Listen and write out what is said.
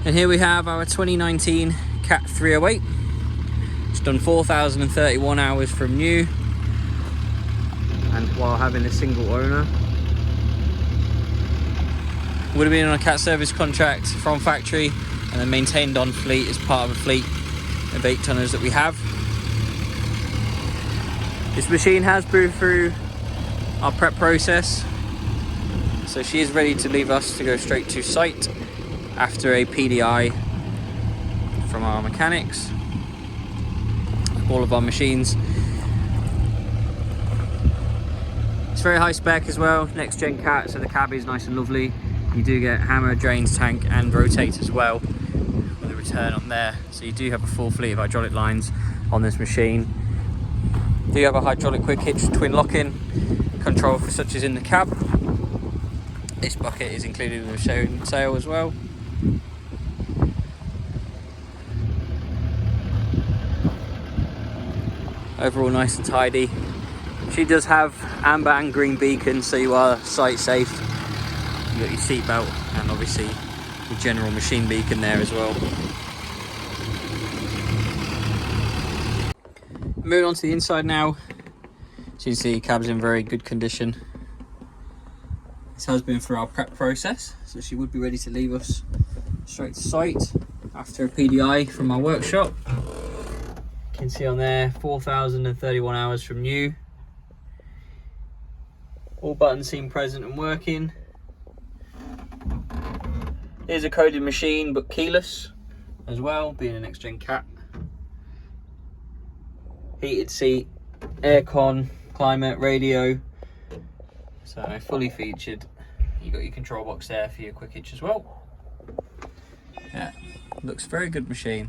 And here we have our 2019 Cat 308. It's done 4,031 hours from new, and while having a single owner. Would have been on a Cat service contract from factory and then maintained on fleet as part of a fleet of 8 tonners that we have. This machine has been through our prep process, so she is ready to leave us to go straight to site after a PDI from our mechanics. All of our machines. It's very high spec as well, next gen Cat, so the cab is nice and lovely. You do get hammer, drains, tank and rotate as well with a return on there, so you do have a full fleet of hydraulic lines on this machine. You do have a hydraulic quick hitch twin lock-in control for such as in the cab. This bucket is included in the sale as well. Overall nice and tidy. She does have amber and green beacons, so you are site safe. You got your seat belt and obviously your general machine beacon there as well. Moving on to the inside now. So you can see the cab's in very good condition. This has been through our prep process, so she would be ready to leave us straight to site after a PDI from our workshop. You can see on there 4,031 hours from new. All buttons seem present and working. Here's a coded machine but keyless as well, being a next gen Cat. Heated seat, aircon, climate, radio, so fully featured. You got your control box there for your quick hitch as well. Yeah, looks very good machine.